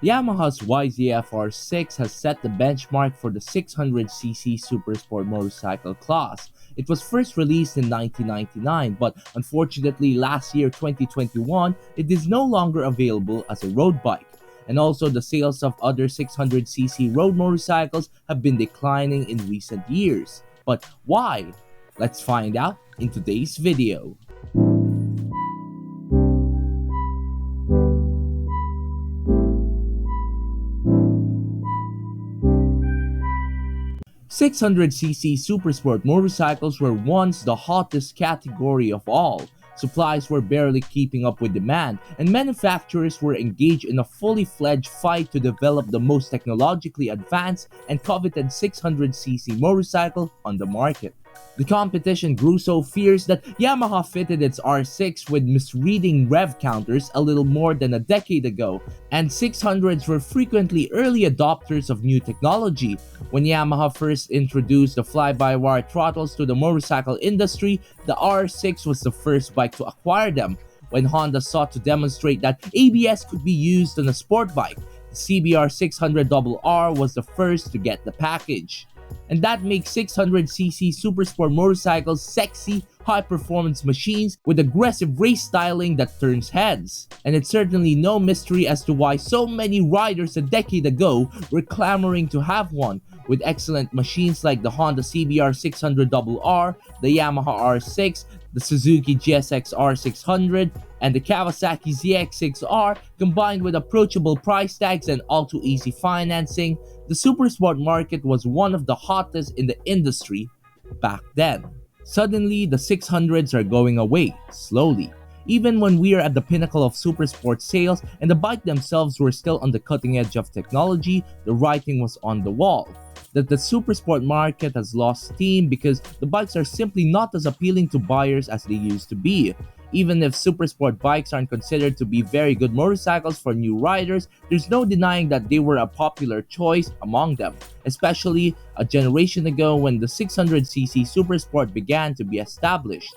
Yamaha's YZF-R6 has set the benchmark for the 600cc Supersport motorcycle class. It was first released in 1999, but unfortunately last year 2021, it is no longer available as a road bike. And also the sales of other 600cc road motorcycles have been declining in recent years. But why? Let's find out in today's video. 600cc Supersport motorcycles were once the hottest category of all. Supplies were barely keeping up with demand, and manufacturers were engaged in a fully fledged fight to develop the most technologically advanced and coveted 600cc motorcycle on the market. The competition grew so fierce that Yamaha fitted its R6 with misreading rev counters a little more than a decade ago, and 600s were frequently early adopters of new technology. When Yamaha first introduced the fly-by-wire throttles to the motorcycle industry, the R6 was the first bike to acquire them. When Honda sought to demonstrate that ABS could be used on a sport bike, the CBR 600RR was the first to get the package. And that makes 600cc Supersport motorcycles sexy, high-performance machines with aggressive race styling that turns heads. And it's certainly no mystery as to why so many riders a decade ago were clamoring to have one, with excellent machines like the Honda CBR 600RR, the Yamaha R6, the Suzuki GSX R600, and the Kawasaki ZX6R combined with approachable price tags and all-too-easy financing. The supersport market was one of the hottest in the industry back then. Suddenly, the 600s are going away, slowly. Even when we are at the pinnacle of supersport sales and the bike themselves were still on the cutting edge of technology, the writing was on the wall. That the supersport market has lost steam because the bikes are simply not as appealing to buyers as they used to be. Even if supersport bikes aren't considered to be very good motorcycles for new riders, there's no denying that they were a popular choice among them, especially a generation ago when the 600cc Supersport began to be established.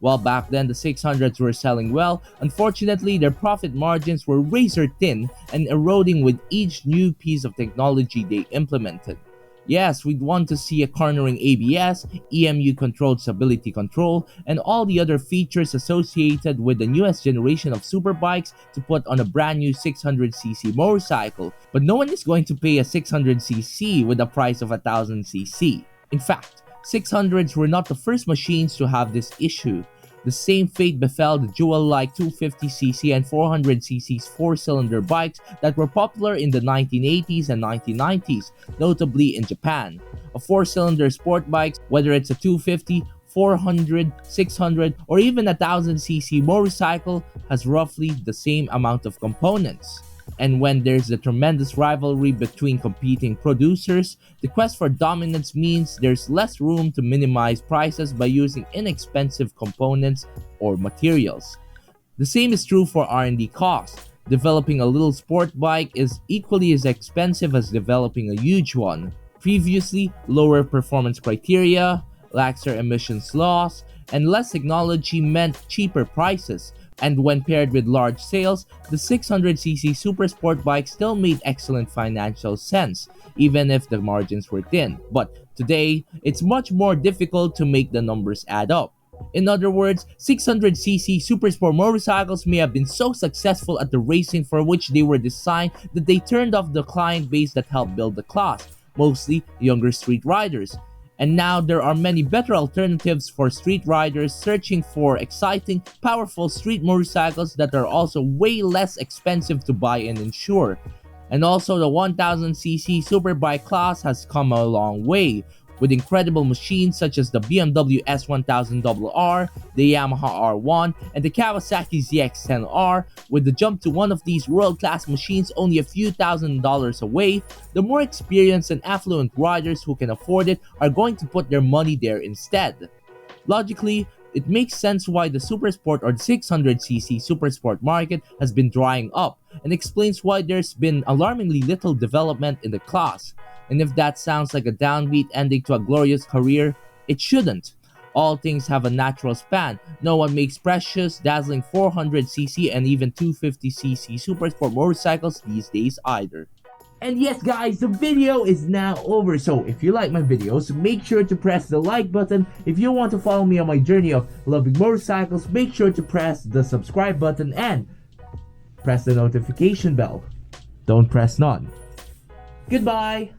While back then the 600s were selling well, unfortunately their profit margins were razor thin and eroding with each new piece of technology they implemented. Yes, we'd want to see a cornering ABS, EMU-controlled stability control, and all the other features associated with the newest generation of superbikes to put on a brand new 600cc motorcycle, but no one is going to pay a 600cc with the price of a 1000cc. In fact, 600s were not the first machines to have this issue. The same fate befell the jewel-like 250cc and 400cc's four-cylinder bikes that were popular in the 1980s and 1990s, notably in Japan. A four-cylinder sport bike, whether it's a 250, 400, 600, or even a 1000cc motorcycle, has roughly the same amount of components. And when there's a tremendous rivalry between competing producers, the quest for dominance means there's less room to minimize prices by using inexpensive components or materials. The same is true for R&D costs. Developing a little sport bike is equally as expensive as developing a huge one. Previously, lower performance criteria, laxer emissions laws, and less technology meant cheaper prices. And when paired with large sales, the 600cc Supersport bike still made excellent financial sense, even if the margins were thin. But today, it's much more difficult to make the numbers add up. In other words, 600cc Supersport motorcycles may have been so successful at the racing for which they were designed that they turned off the client base that helped build the class, mostly younger street riders. And now there are many better alternatives for street riders searching for exciting, powerful street motorcycles that are also way less expensive to buy and insure. And also the 1000cc superbike class has come a long way, with incredible machines such as the BMW S1000RR, the Yamaha R1, and the Kawasaki ZX-10R. With the jump to one of these world-class machines only a few $1,000s away, the more experienced and affluent riders who can afford it are going to put their money there instead. Logically, it makes sense why the Supersport or 600cc Supersport market has been drying up, and explains why there's been alarmingly little development in the class. And if that sounds like a downbeat ending to a glorious career, it shouldn't. All things have a natural span. No one makes precious, dazzling 400cc and even 250cc supersport motorcycles these days either. And yes guys, the video is now over, so if you like my videos, make sure to press the like button. If you want to follow me on my journey of loving motorcycles, make sure to press the subscribe button and press the notification bell. Don't press none. Goodbye!